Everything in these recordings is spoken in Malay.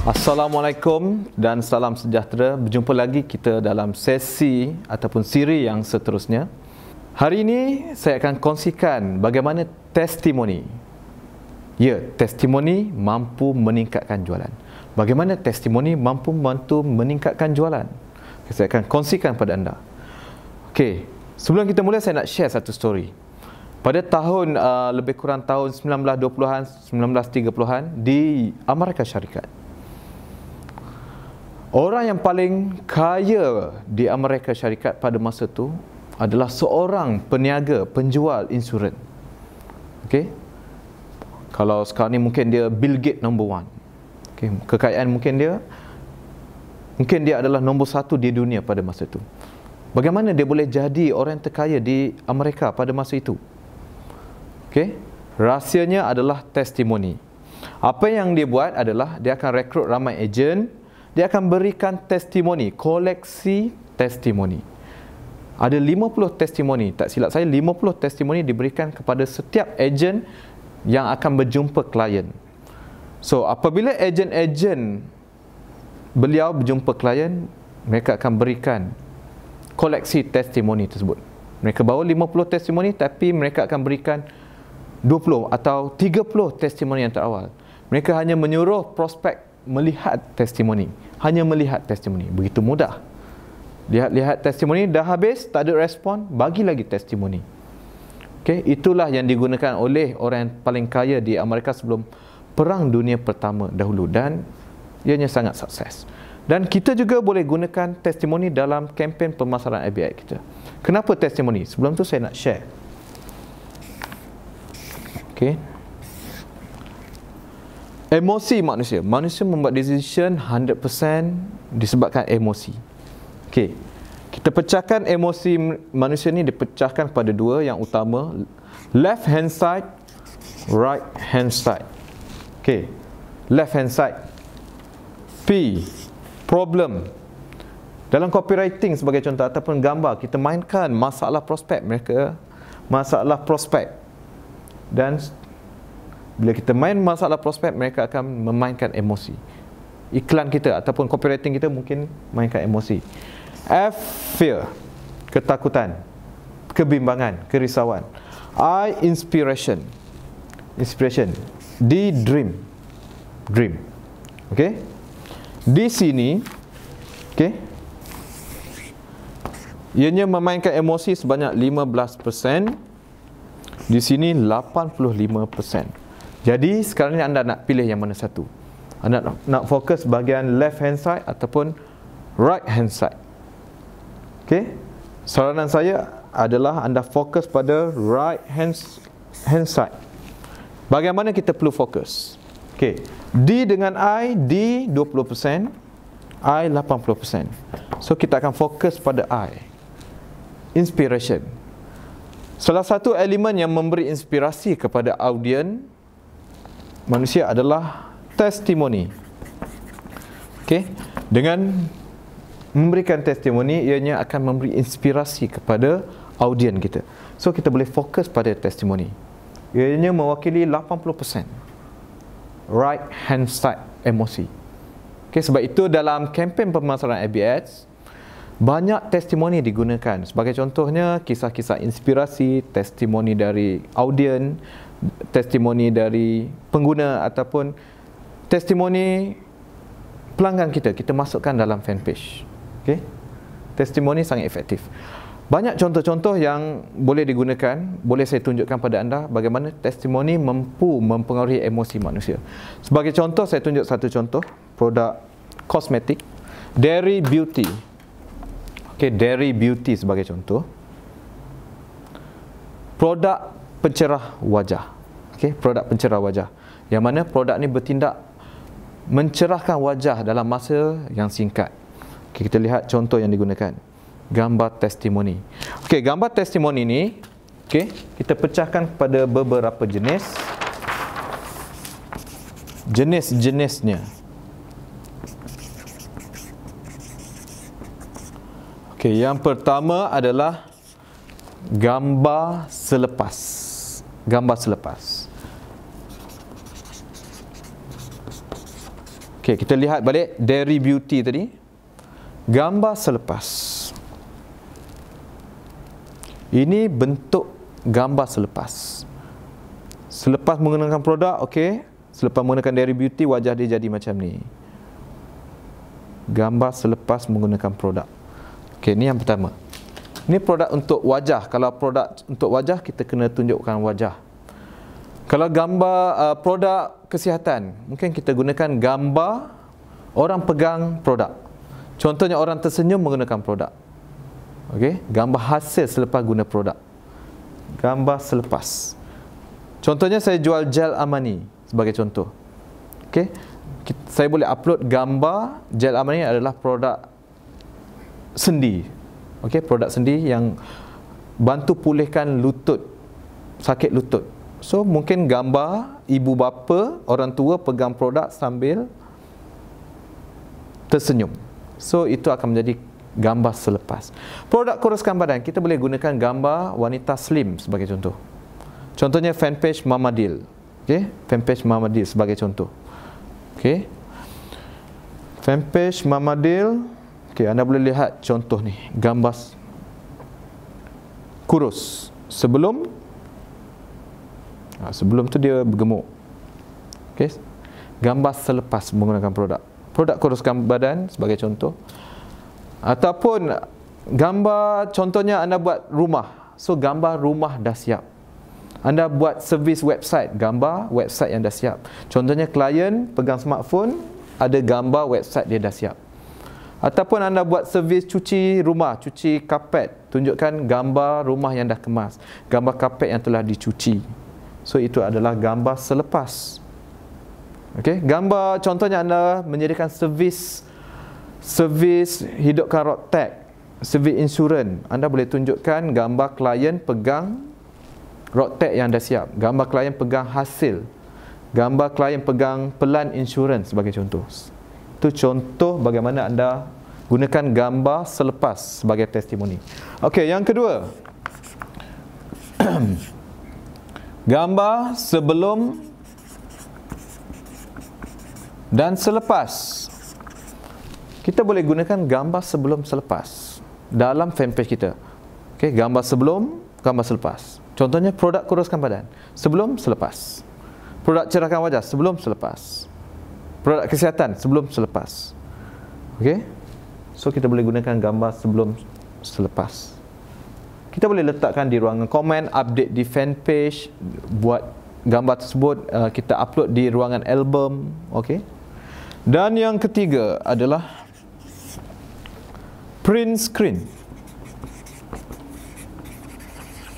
Assalamualaikum dan salam sejahtera. Berjumpa lagi kita dalam sesi ataupun siri yang seterusnya. Hari ini saya akan kongsikan bagaimana testimoni. Ya, testimoni mampu meningkatkan jualan. Bagaimana testimoni mampu membantu meningkatkan jualan? Saya akan kongsikan pada anda. Okey, sebelum kita mula saya nak share satu story. Pada tahun lebih kurang tahun 1920-an, 1930-an di Amerika Syarikat. Orang yang paling kaya di Amerika Syarikat pada masa itu adalah seorang peniaga, penjual insurans. Okey. Kalau sekarang ni mungkin dia Bill Gates number one. Okey, kekayaan mungkin dia adalah nombor satu di dunia pada masa itu. Bagaimana dia boleh jadi orang terkaya di Amerika pada masa itu? Okey. Rahsianya adalah testimoni. Apa yang dia buat adalah dia akan rekrut ramai ejen. Dia akan berikan testimoni, koleksi testimoni. Ada 50 testimoni, tak silap saya 50 testimoni diberikan kepada setiap ejen yang akan berjumpa klien. So, apabila ejen-ejen beliau berjumpa klien, mereka akan berikan koleksi testimoni tersebut. Mereka bawa 50 testimoni tapi mereka akan berikan 20 atau 30 testimoni yang terawal. Mereka hanya menyuruh prospek melihat testimoni, hanya melihat testimoni. Begitu mudah. Lihat testimoni, dah habis, tak ada respon, bagi lagi testimoni. Okey, itulah yang digunakan oleh orang yang paling kaya di Amerika sebelum Perang Dunia Pertama dahulu, dan ianya sangat sukses. Dan kita juga boleh gunakan testimoni dalam kempen pemasaran ABI kita. Kenapa testimoni? Sebelum tu saya nak share. Okey. Emosi manusia. Manusia membuat decision 100% disebabkan emosi. Okey. Kita pecahkan emosi manusia ni, dipecahkan kepada dua yang utama. Left hand side, right hand side. Okey. Left hand side. P. Problem. Dalam copywriting sebagai contoh ataupun gambar, kita mainkan masalah prospek mereka. Masalah prospek. Dan bila kita main masalah prospek, mereka akan memainkan emosi. Iklan kita ataupun copywriting kita mungkin mainkan emosi. F. Fear. Ketakutan, kebimbangan, kerisauan. I. Inspiration. Inspiration. D. Dream. Dream. Okey. Di sini, okey, ianya memainkan emosi sebanyak 15%. Di sini 85%. Jadi sekarang ni anda nak pilih yang mana satu? Anda nak fokus bahagian left hand side ataupun right hand side? Okey. Saranan saya adalah anda fokus pada right hand side. Bagaimana kita perlu fokus? Okey. D dengan I, D 20%, I 80%. So kita akan fokus pada I. Inspiration. Salah satu elemen yang memberi inspirasi kepada audien manusia adalah testimoni. Okey, dengan memberikan testimoni, ianya akan memberi inspirasi kepada audien kita. So kita boleh fokus pada testimoni. Ianya mewakili 80% right hand side emosi. Okey, sebab itu dalam kempen pemasaran ABS banyak testimoni digunakan. Sebagai contohnya, kisah-kisah inspirasi, testimoni dari audien, testimoni dari pengguna ataupun testimoni pelanggan kita masukkan dalam fanpage. Okey. Testimoni sangat efektif. Banyak contoh-contoh yang boleh digunakan, boleh saya tunjukkan pada anda bagaimana testimoni mampu mempengaruhi emosi manusia. Sebagai contoh, saya tunjuk satu contoh produk kosmetik, Dairy Beauty. Okey, Dairy Beauty sebagai contoh. Produk pencerah wajah. Okey, produk pencerah wajah. Yang mana produk ni bertindak mencerahkan wajah dalam masa yang singkat. Okey, kita lihat contoh yang digunakan. Gambar testimoni. Okey, gambar testimoni ni, okey, kita pecahkan kepada beberapa jenis. Jenis-jenisnya. Okey, yang pertama adalah gambar selepas. Gambar selepas. Okey, kita lihat balik Dairy Beauty tadi. Gambar selepas. Ini bentuk gambar selepas. Selepas menggunakan produk, okey. Selepas menggunakan Dairy Beauty, wajah dia jadi macam ni. Gambar selepas menggunakan produk. Okey, ni yang pertama. Ini produk untuk wajah. Kalau produk untuk wajah, kita kena tunjukkan wajah. Kalau gambar produk kesihatan, mungkin kita gunakan gambar orang pegang produk. Contohnya orang tersenyum menggunakan produk. Okey, gambar hasil selepas guna produk. Gambar selepas. Contohnya saya jual gel Armani sebagai contoh. Okey, saya boleh upload gambar gel Armani adalah produk sendi. Okey, produk sendi yang bantu pulihkan lutut, sakit lutut. So mungkin gambar ibu bapa, orang tua pegang produk sambil tersenyum. So itu akan menjadi gambar selepas. Produk kuruskan badan, kita boleh gunakan gambar wanita slim sebagai contoh. Contohnya fanpage Mama Dil. Okey, fanpage Mama Dil sebagai contoh. Okey. Fanpage Mama Dil. Okey, anda boleh lihat contoh ni, gambar kurus sebelum tu dia bergemuk. Okey. Gambar selepas menggunakan produk. Produk kuruskan badan sebagai contoh. Ataupun gambar, contohnya anda buat rumah. So gambar rumah dah siap. Anda buat servis website, gambar website yang dah siap. Contohnya klien pegang smartphone, ada gambar website dia dah siap. Ataupun anda buat servis cuci rumah, cuci kapet, tunjukkan gambar rumah yang dah kemas, gambar kapet yang telah dicuci. So itu adalah gambar selepas. Okey, gambar contohnya anda menyediakan servis hidupkan RoadTag, servis insurans. Anda boleh tunjukkan gambar klien pegang RoadTag yang dah siap, gambar klien pegang hasil, gambar klien pegang pelan insurans sebagai contoh. Itu contoh bagaimana anda gunakan gambar selepas sebagai testimoni. Okey, yang kedua. Gambar sebelum dan selepas. Kita boleh gunakan gambar sebelum selepas dalam fanpage kita. Okey, gambar sebelum, gambar selepas. Contohnya produk kuruskan badan, sebelum selepas. Produk cerahkan wajah, sebelum selepas. Produk kesihatan, sebelum selepas. Okey. So kita boleh gunakan gambar sebelum selepas. Kita boleh letakkan di ruangan komen, update di fanpage, buat gambar tersebut kita upload di ruangan album. Okey. Dan yang ketiga adalah print screen.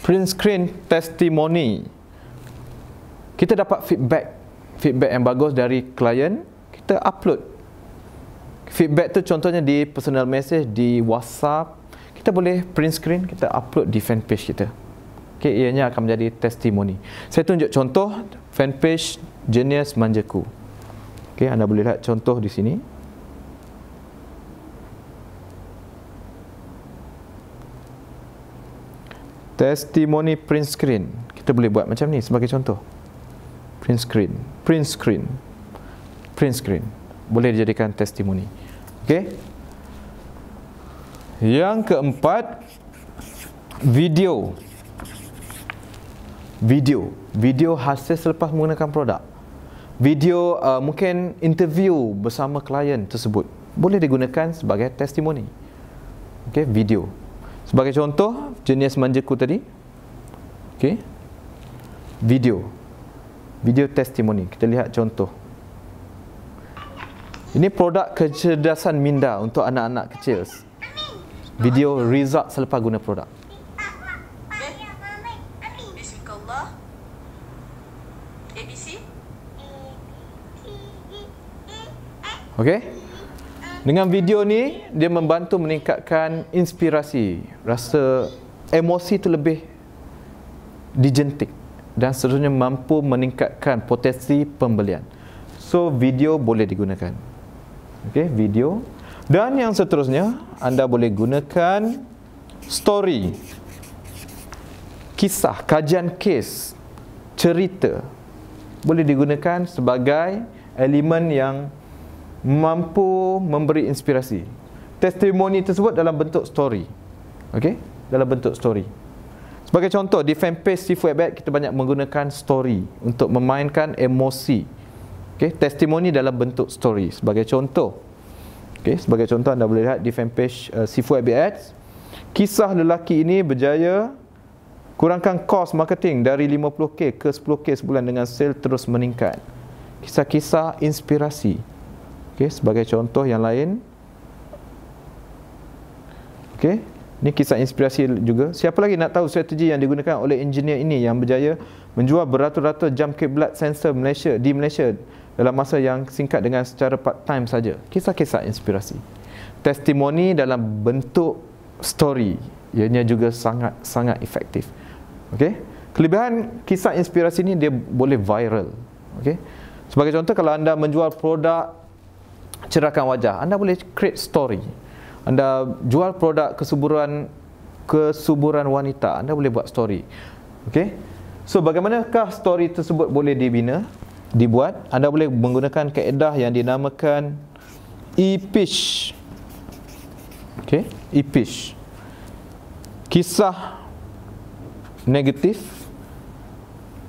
Print screen testimoni. Kita dapat feedback yang bagus dari klien, kita upload. Feedback tu contohnya di personal message, di WhatsApp. Kita boleh print screen, kita upload di fanpage kita. Okey, ianya akan menjadi testimoni. Saya tunjuk contoh fanpage Genius Manjaku. Okey, anda boleh lihat contoh di sini. Testimoni print screen. Kita boleh buat macam ni sebagai contoh. Print screen, print screen, print screen. Boleh dijadikan testimoni. Okey. Yang keempat, video. Video hasil selepas menggunakan produk. Video mungkin interview bersama klien tersebut. Boleh digunakan sebagai testimoni. Okey, video. Sebagai contoh, Genius Manjaku tadi. Okey. Video testimoni. Kita lihat contoh. Ini produk kecerdasan minda untuk anak-anak kecil. Video result selepas guna produk. Bismillah. ABC. Okey. Dengan video ni dia membantu meningkatkan inspirasi, rasa emosi tu lebih dijentik dan seterusnya mampu meningkatkan potensi pembelian. So video boleh digunakan. Okey, video. Dan yang seterusnya, anda boleh gunakan story, kisah, kajian kes, cerita. Boleh digunakan sebagai elemen yang mampu memberi inspirasi. Testimoni tersebut dalam bentuk story. Okey, dalam bentuk story. Sebagai contoh, di fanpage Sifu Hebat kita banyak menggunakan story untuk memainkan emosi. Okey, testimoni dalam bentuk story. Sebagai contoh, okey, sebagai contoh anda boleh lihat di fanpage Sifu Hebat, kisah lelaki ini berjaya kurangkan kos marketing dari 50k ke 10k sebulan dengan sale terus meningkat. Kisah-kisah inspirasi. Okey, sebagai contoh yang lain. Okey, ini kisah inspirasi juga. Siapa lagi nak tahu strategi yang digunakan oleh engineer ini yang berjaya menjual beratus-ratus jam kiblat sensor di Malaysia dalam masa yang singkat dengan secara part time saja. Kisah-kisah inspirasi. Testimoni dalam bentuk story, ianya juga sangat efektif. Okey, kelebihan kisah inspirasi ini dia boleh viral. Okey, sebagai contoh, kalau anda menjual produk cerahkan wajah, anda boleh create story. Anda jual produk kesuburan wanita, anda boleh buat story. Okey, so bagaimanakah story tersebut boleh dibuat? Anda boleh menggunakan kaedah yang dinamakan e-pitch. Okey, e-pitch. Kisah negatif.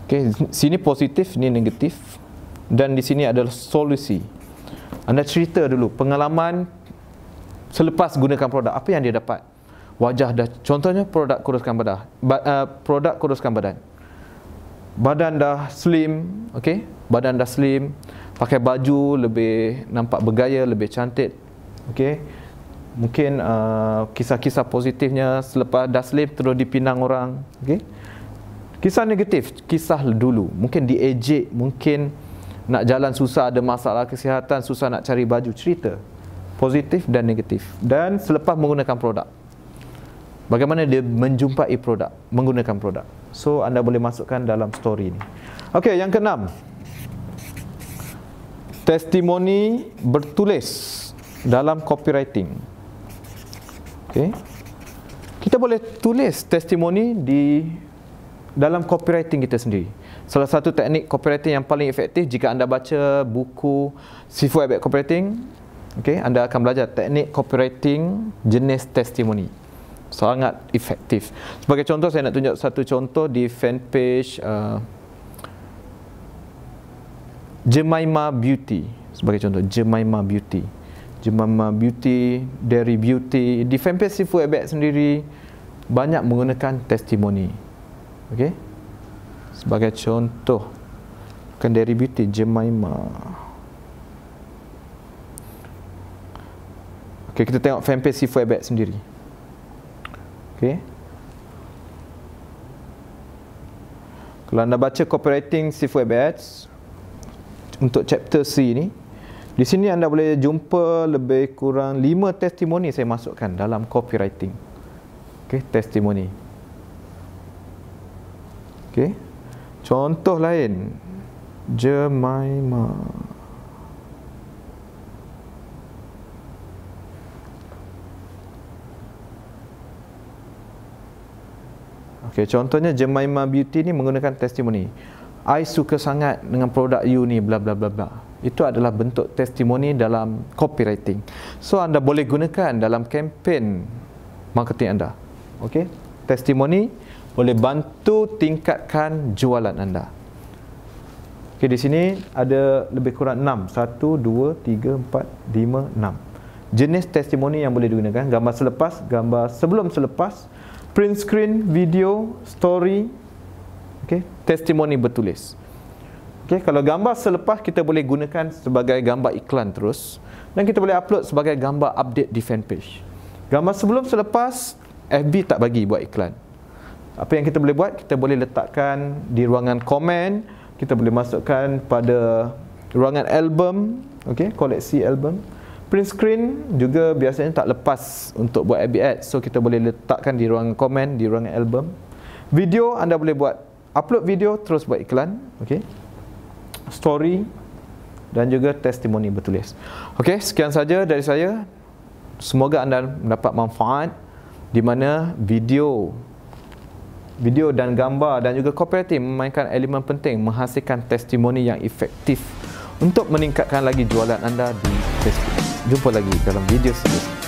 Okey, sini positif, ini negatif, dan di sini adalah solusi. Anda cerita dulu pengalaman selepas gunakan produk, apa yang dia dapat. Wajah dah, contohnya produk kuruskan badan. Produk kuruskan badan. Badan dah slim, okey? Badan dah slim, pakai baju lebih nampak bergaya, lebih cantik. Okey? Mungkin kisah-kisah positifnya selepas dah slim terus dipinang orang, okey? Kisah negatif, kisah dulu, mungkin diejek, mungkin nak jalan susah, ada masalah kesihatan, susah nak cari baju, cerita positif dan negatif. Dan selepas menggunakan produk, bagaimana dia menjumpai produk, menggunakan produk. So anda boleh masukkan dalam story ni. Okey, yang keenam, testimoni bertulis dalam copywriting. Okey, kita boleh tulis testimoni di dalam copywriting kita sendiri. Salah satu teknik copywriting yang paling efektif, jika anda baca buku Sifu Hebat Copywriting, okey, anda akan belajar teknik copywriting jenis testimoni. Sangat efektif. Sebagai contoh, saya nak tunjuk satu contoh di fanpage Jemima Beauty. Sebagai contoh, Jemima Beauty. Jemima Beauty, Dairy Beauty. Di fanpage Sifu Hebat sendiri banyak menggunakan testimoni. Okey, sebagai contoh, bukan Dairy Beauty, Jemima. Okey, kita tengok fanpage Sifu Hebat sendiri. Okey, kalau anda baca copywriting Sifu Hebat untuk chapter C ni, di sini anda boleh jumpa lebih kurang 5 testimoni saya masukkan dalam copywriting. Okey, testimoni. Okey, contoh lain, Jemima. Okey, contohnya Jemima Beauty ni menggunakan testimoni. I suka sangat dengan produk you ni, bla bla bla bla. Itu adalah bentuk testimoni dalam copywriting. So anda boleh gunakan dalam kempen marketing anda. Okey, testimoni boleh bantu tingkatkan jualan anda. Okey, di sini ada lebih kurang 6. 1, 2, 3, 4, 5, 6 jenis testimoni yang boleh digunakan. Gambar selepas, gambar sebelum selepas, print screen, video, story. Okey, testimoni bertulis. Okey, kalau gambar selepas kita boleh gunakan sebagai gambar iklan terus, dan kita boleh upload sebagai gambar update di fanpage. Gambar sebelum selepas, FB tak bagi buat iklan. Apa yang kita boleh buat? Kita boleh letakkan di ruangan komen, kita boleh masukkan pada ruangan album, okey, koleksi album. Print screen juga biasanya tak lepas untuk buat FB ads, so kita boleh letakkan di ruangan komen, di ruangan album. Video anda boleh buat upload video terus buat iklan, okey. Story dan juga testimoni bertulis. Okey, sekian saja dari saya. Semoga anda mendapat manfaat di mana video dan gambar dan juga copywriting memainkan elemen penting menghasilkan testimoni yang efektif untuk meningkatkan lagi jualan anda di Facebook. Jumpa lagi dalam video seterusnya.